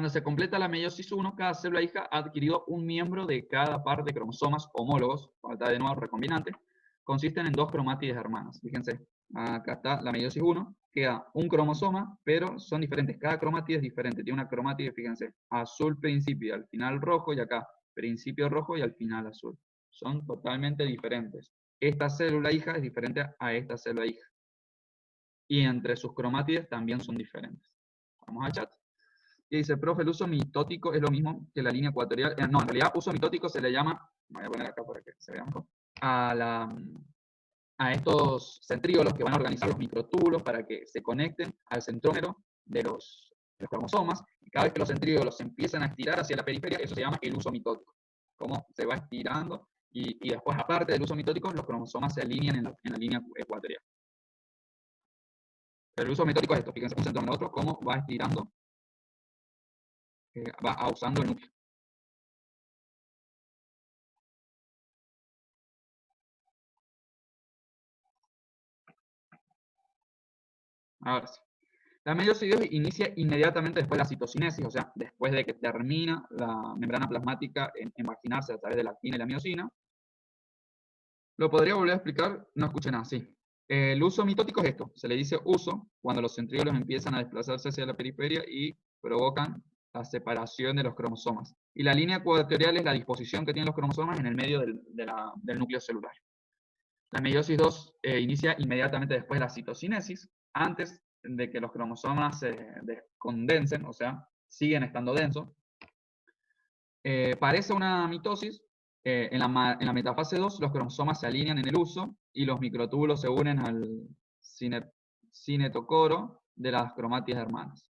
Cuando se completa la meiosis 1, cada célula hija ha adquirido un miembro de cada par de cromosomas homólogos, falta de nuevo recombinante, consisten en 2 cromátides hermanas. Fíjense, acá está la meiosis 1, queda un cromosoma, pero son diferentes, cada cromátide es diferente, tiene una cromátide, fíjense, azul principio y al final rojo, y acá principio rojo y al final azul. Son totalmente diferentes. Esta célula hija es diferente a esta célula hija. Y entre sus cromátides también son diferentes. Vamos al chat. Y dice, profe, el uso mitótico es lo mismo que la línea ecuatorial. No, en realidad uso mitótico se le llama, voy a poner acá para que se vea mejor, a estos centríolos que van a organizar los microtúbulos para que se conecten al centrómero de los cromosomas. Y cada vez que los centríolos se empiezan a estirar hacia la periferia, eso se llama el uso mitótico. Cómo se va estirando y después, aparte del uso mitótico, los cromosomas se alinean en la línea ecuatorial. Pero el uso mitótico es esto, fíjense, un centrómero a otro, cómo va estirando, va usando el núcleo. Ahora sí. La meiosis 2 inicia inmediatamente después de la citocinesis, o sea, después de que termina la membrana plasmática en marginarse a través de la actina y la miosina. Lo podría volver a explicar, no escuché nada, sí. El uso mitótico es esto, se le dice uso cuando los centríolos empiezan a desplazarse hacia la periferia y provocan la separación de los cromosomas. Y la línea ecuatorial es la disposición que tienen los cromosomas en el medio del núcleo celular. La meiosis 2 inicia inmediatamente después de la citocinesis, antes de que los cromosomas se descondensen, o sea, siguen estando densos. Parece una mitosis. En la metafase 2, los cromosomas se alinean en el uso y los microtúbulos se unen al cinetocoro de las cromátides hermanas.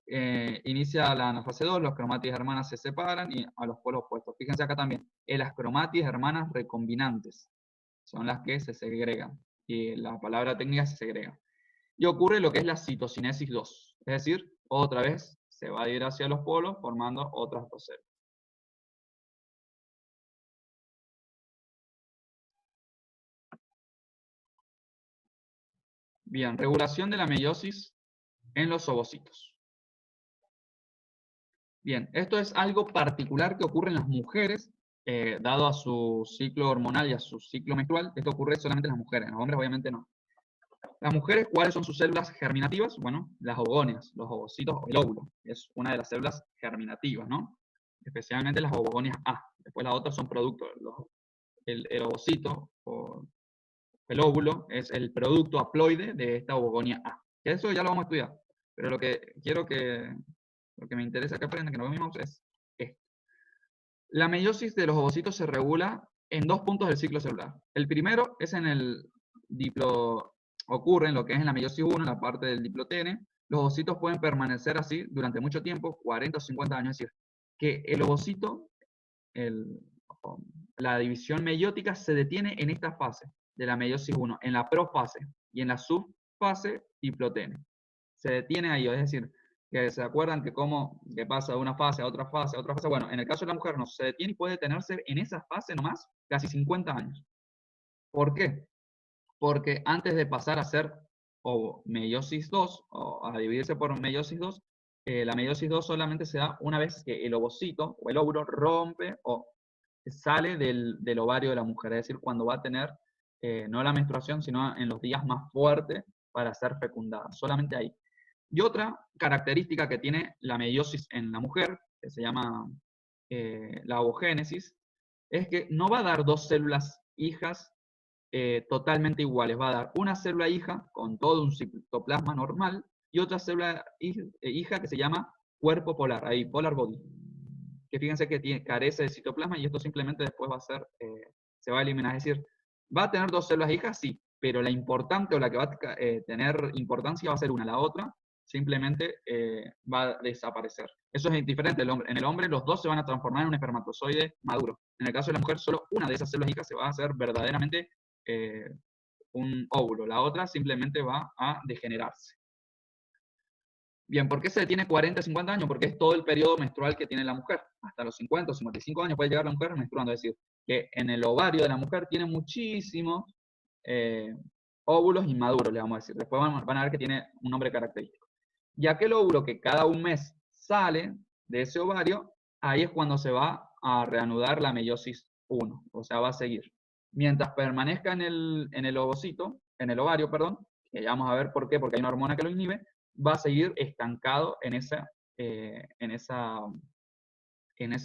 Inicia la anafase 2, los cromátides hermanas se separan y a los polos opuestos. Fíjense acá también, las cromátides hermanas recombinantes son las que se segregan, y la palabra técnica se segrega. Y ocurre lo que es la citocinesis 2, es decir, otra vez se va a ir hacia los polos formando otras dos células. Bien, regulación de la meiosis en los ovocitos. Bien, esto es algo particular que ocurre en las mujeres, dado a su ciclo hormonal y a su ciclo menstrual. Esto ocurre solamente en las mujeres, en los hombres obviamente no. Las mujeres, ¿cuáles son sus células germinativas? Bueno, las ovogonias, los ovocitos, el óvulo, es una de las células germinativas, ¿no? Especialmente las ovogonias A. Después las otras son productos. El ovocito o el óvulo es el producto haploide de esta ovogonia A. Eso ya lo vamos a estudiar. Pero lo que quiero lo que me interesa que aprendan, que no vemos, es esto. La meiosis de los ovocitos se regula en 2 puntos del ciclo celular. El primero es en el ocurre en lo que es en la meiosis 1, en la parte del diplotene. Los ovocitos pueden permanecer así durante mucho tiempo, 40 o 50 años. Es decir, que el ovocito, la división meiótica se detiene en esta fase de la meiosis 1, en la profase y en la subfase diplotene. Se detiene ahí, es decir, que se acuerdan que pasa de una fase a otra fase, a otra fase. Bueno, en el caso de la mujer no se detiene y puede detenerse en esa fase nomás casi 50 años. ¿Por qué? Porque antes de pasar a ser meiosis 2, o a dividirse por meiosis 2, la meiosis 2 solamente se da una vez que el ovocito o el óvulo rompe o sale del ovario de la mujer, es decir, cuando va a tener no la menstruación, sino en los días más fuertes para ser fecundada, solamente ahí. Y otra característica que tiene la meiosis en la mujer, que se llama la ovogénesis, es que no va a dar 2 células hijas totalmente iguales. Va a dar una célula hija con todo un citoplasma normal y otra célula hija que se llama cuerpo polar, ahí, polar body. Que fíjense que carece de citoplasma y esto simplemente después va a ser, se va a eliminar. Es decir, ¿va a tener 2 células hijas? Sí, pero la importante o la que va a tener importancia va a ser una. La otra simplemente va a desaparecer. Eso es diferente. En el hombre los 2 se van a transformar en un espermatozoide maduro. En el caso de la mujer, solo una de esas células hijas se va a hacer verdaderamente un óvulo. La otra simplemente va a degenerarse. Bien, ¿por qué se detiene 40 a 50 años? Porque es todo el periodo menstrual que tiene la mujer. Hasta los 50 o 55 años puede llegar la mujer menstruando. Es decir, que en el ovario de la mujer tiene muchísimos óvulos inmaduros, le vamos a decir. Después van a ver que tiene un nombre característico. Y aquel óvulo que cada un mes sale de ese ovario, ahí es cuando se va a reanudar la meiosis 1, o sea, va a seguir. Mientras permanezca en el ovocito, en el ovario, perdón, que ya vamos a ver por qué, porque hay una hormona que lo inhibe, va a seguir estancado en esa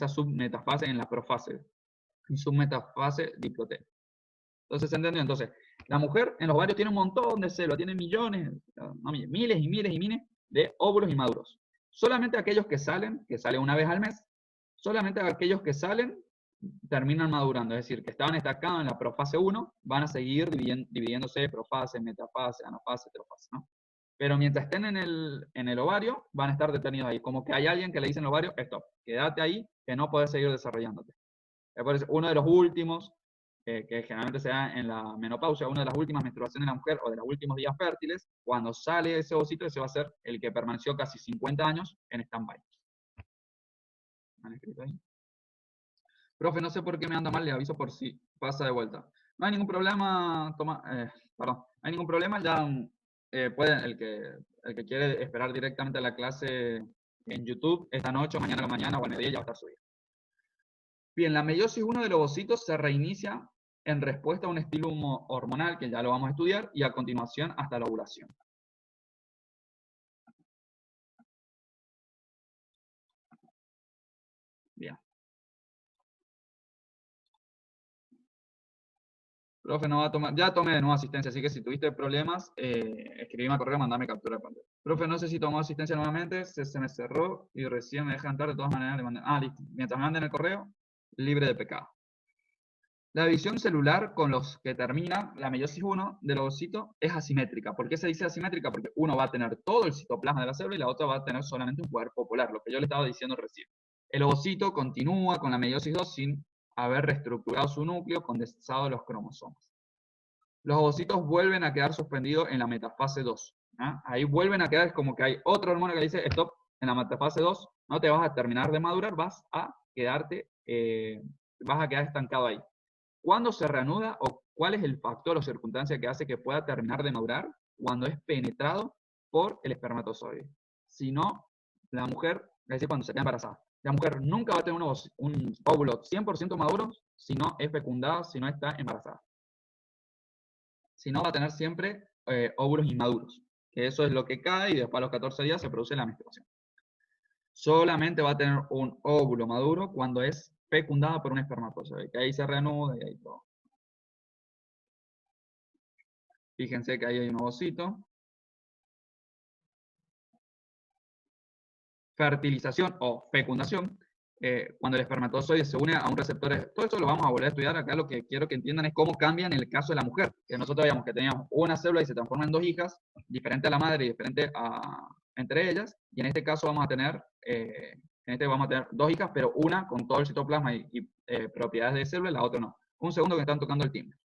submetafase, en la profase, submetafase diplotén. Entonces, ¿se entendió? Entonces, la mujer en los ovarios tiene un montón de células, tiene millones, no, miles y miles y miles de óvulos inmaduros. Solamente aquellos que salen una vez al mes, solamente aquellos que salen terminan madurando, es decir, que estaban estancados en la profase 1, van a seguir dividiéndose profase, metafase, anafase, teofase, ¿no? Pero mientras estén en el ovario, van a estar detenidos ahí. Como que hay alguien que le dice en el ovario, stop, quédate ahí, que no puedes seguir desarrollándote. Por uno de los últimos, que generalmente se da en la menopausia, una de las últimas menstruaciones de la mujer o de los últimos días fértiles, cuando sale ese ovocito, ese va a ser el que permaneció casi 50 años en stand-by. ¿Han escrito ahí? Profe, no sé por qué me anda mal, le aviso por si pasa de vuelta. No hay ningún problema, perdón, no hay ningún problema, ya pueden, el que quiere esperar directamente a la clase en YouTube, esta noche o mañana a la mañana o al mediodía ya va a estar subida. Bien, la meiosis 1 del ovocito se reinicia en respuesta a un estímulo hormonal, que ya lo vamos a estudiar, y a continuación hasta la ovulación. Bien. Profe, no va a tomar, ya tomé de nuevo asistencia, así que si tuviste problemas, escribime a correo, mandame captura de pantalla. Profe, no sé si tomó asistencia nuevamente, se me cerró y recién me dejan entrar, de todas maneras le mandé. Ah, listo. Mientras me manden el correo, libre de pecado. La división celular con los que termina la meiosis 1 del ovocito es asimétrica. ¿Por qué se dice asimétrica? Porque uno va a tener todo el citoplasma de la célula y la otra va a tener solamente un cuerpo polar, lo que yo le estaba diciendo recién. El ovocito continúa con la meiosis 2 sin haber reestructurado su núcleo, condensado los cromosomas. Los ovocitos vuelven a quedar suspendidos en la metafase 2. ¿Ah? Ahí vuelven a quedar, es como que hay otra hormona que dice, stop, en la metafase 2, no te vas a terminar de madurar, vas a quedar estancado ahí. ¿Cuándo se reanuda o cuál es el factor o circunstancia que hace que pueda terminar de madurar? Cuando es penetrado por el espermatozoide. Si no, la mujer, es decir, cuando se queda embarazada, la mujer nunca va a tener un óvulo 100% maduro si no es fecundada, si no está embarazada. Si no, va a tener siempre óvulos inmaduros, que eso es lo que cae y después a los 14 días se produce la menstruación. Solamente va a tener un óvulo maduro cuando es fecundada por un espermatozoide, que ahí se reanuda y ahí todo. Fíjense que ahí hay un ovocito. Fertilización o fecundación, cuando el espermatozoide se une a un receptor. Todo eso lo vamos a volver a estudiar. Acá lo que quiero que entiendan es cómo cambia en el caso de la mujer. Que nosotros veíamos que teníamos una célula y se transforma en dos hijas, diferente a la madre y diferente entre ellas. Y en este caso vamos a tener, dos hijas, pero una con todo el citoplasma y propiedades de célula y la otra no. Un segundo que están tocando el timbre.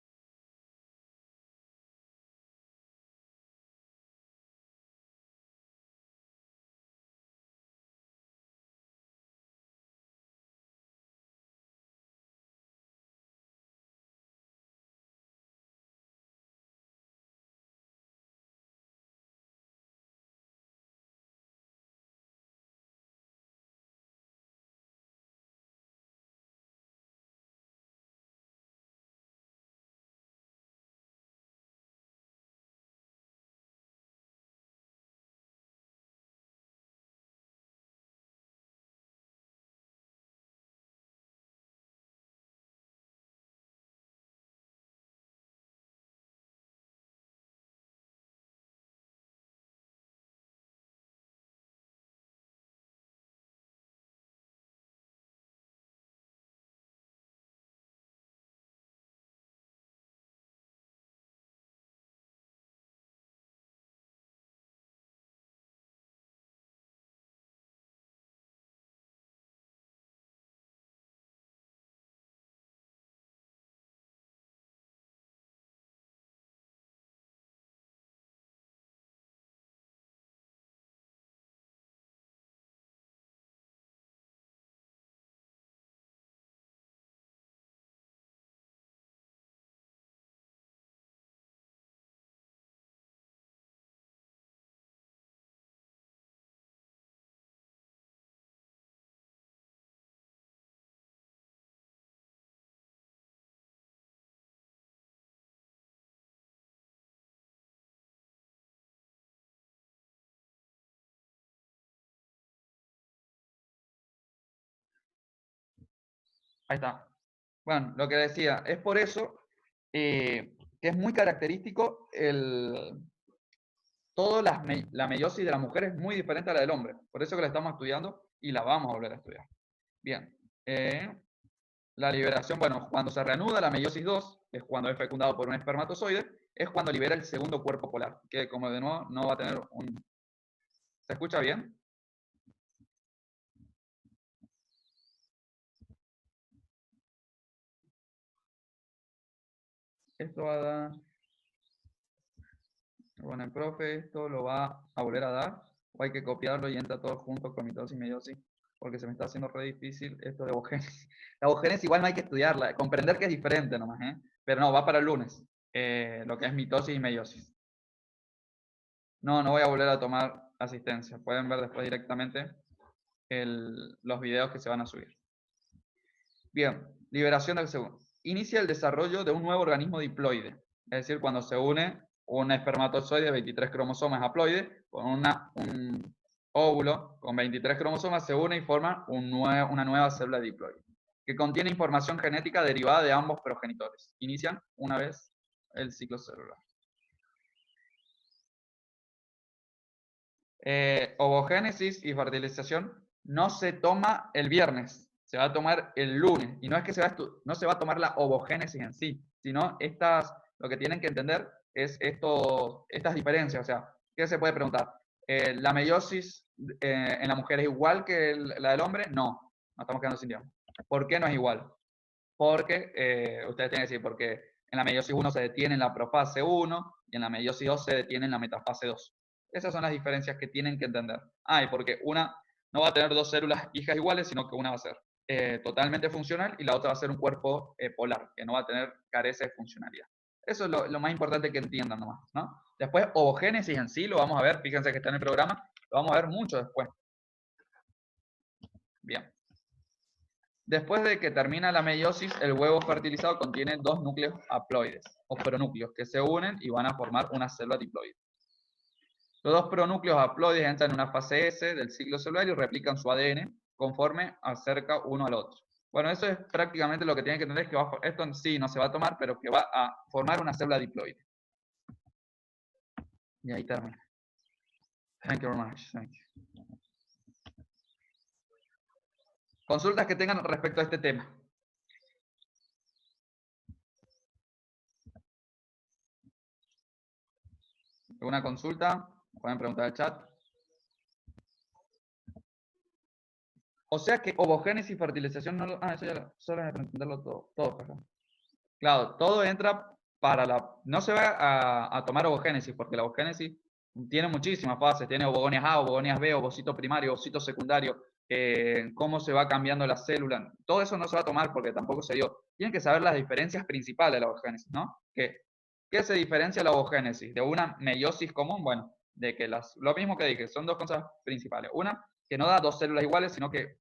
Ahí está. Bueno, lo que decía, es por eso que es muy característico la meiosis de la mujer es muy diferente a la del hombre. Por eso que la estamos estudiando y la vamos a volver a estudiar. Bien. La liberación, bueno, cuando se reanuda la meiosis 2, que es cuando es fecundado por un espermatozoide, es cuando libera el segundo cuerpo polar, que como de nuevo no va a tener un... ¿Se escucha bien? Esto va a dar... Bueno, el profe esto lo va a volver a dar, o hay que copiarlo y entra todo junto con mitosis y meiosis, porque se me está haciendo re difícil esto de ovogénesis. La ovogénesis igual no hay que estudiarla, comprender que es diferente nomás, ¿eh? Pero no, va para el lunes, lo que es mitosis y meiosis. No, no voy a volver a tomar asistencia. Pueden ver después directamente los videos que se van a subir. Bien, liberación del segundo. Inicia el desarrollo de un nuevo organismo diploide. Es decir, cuando se une un espermatozoide de 23 cromosomas haploide con un óvulo con 23 cromosomas, se une y forma una nueva célula diploide que contiene información genética derivada de ambos progenitores. Inician una vez el ciclo celular. Ovogénesis y fertilización no se toma el viernes, se va a tomar el lunes. Y no es que no se va a tomar la ovogénesis en sí, sino lo que tienen que entender es estas diferencias. O sea, ¿qué se puede preguntar? ¿La meiosis en la mujer es igual que la del hombre? No, no estamos quedando sin tiempo. ¿Por qué no es igual? Porque, ustedes tienen que decir, porque en la meiosis 1 se detiene en la profase 1 y en la meiosis 2 se detiene en la metafase 2. Esas son las diferencias que tienen que entender. Y porque una no va a tener dos células hijas iguales, sino que una va a ser totalmente funcional y la otra va a ser un cuerpo polar, que no va a tener carece de funcionalidad. Eso es lo más importante que entiendan nomás, ¿no? Después, ovogénesis en sí, lo vamos a ver, fíjense que está en el programa, lo vamos a ver mucho después. Bien. Después de que termina la meiosis, el huevo fertilizado contiene dos núcleos haploides, o pronúcleos, que se unen y van a formar una célula diploide. Los dos pronúcleos haploides entran en una fase S del ciclo celular y replican su ADN conforme acerca uno al otro. Bueno, eso es prácticamente lo que tienen que entender, que esto en sí no se va a tomar, pero que va a formar una célula diploide. Y ahí termina. Thank you very much. Thank you. Consultas que tengan respecto a este tema. ¿Alguna consulta? Pueden preguntar al chat. O sea que ovogénesis y fertilización no lo... eso ya solo es para entenderlo todo, perdón. Claro, todo entra para la... No se va a tomar ovogénesis, porque la ovogénesis tiene muchísimas fases. Tiene ovogonias A, ovogonias B, ovocito primario, ovocito secundario, cómo se va cambiando la célula. Todo eso no se va a tomar porque tampoco se dio. Tienen que saber las diferencias principales de la ovogénesis, ¿no? ¿Qué se diferencia la ovogénesis de una meiosis común? Bueno, de que lo mismo que dije, son dos cosas principales. Una, que no da dos células iguales, sino que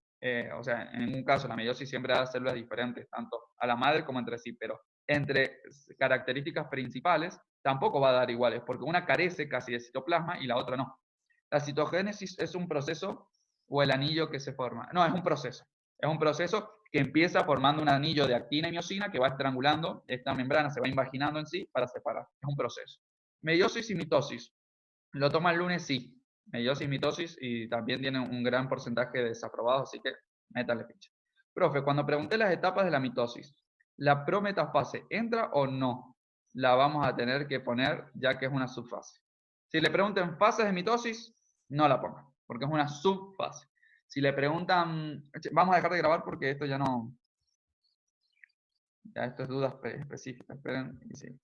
o sea, en un caso la meiosis siempre da células diferentes, tanto a la madre como entre sí, pero entre características principales tampoco va a dar iguales, porque una carece casi de citoplasma y la otra no. La citogénesis es un proceso o el anillo que se forma. No, es un proceso. Es un proceso que empieza formando un anillo de actina y miosina que va estrangulando esta membrana, se va invaginando en sí para separar. Es un proceso. Meiosis y mitosis. ¿Lo toma el lunes? Sí. Meiosis, mitosis y también tiene un gran porcentaje de desaprobados, así que métale ficha. Profe, cuando pregunté las etapas de la mitosis, ¿la prometafase entra o no? La vamos a tener que poner ya que es una subfase. Si le preguntan fases de mitosis, no la pongan, porque es una subfase. Si le preguntan, vamos a dejar de grabar porque esto ya no, ya esto es dudas específicas, esperen y sí.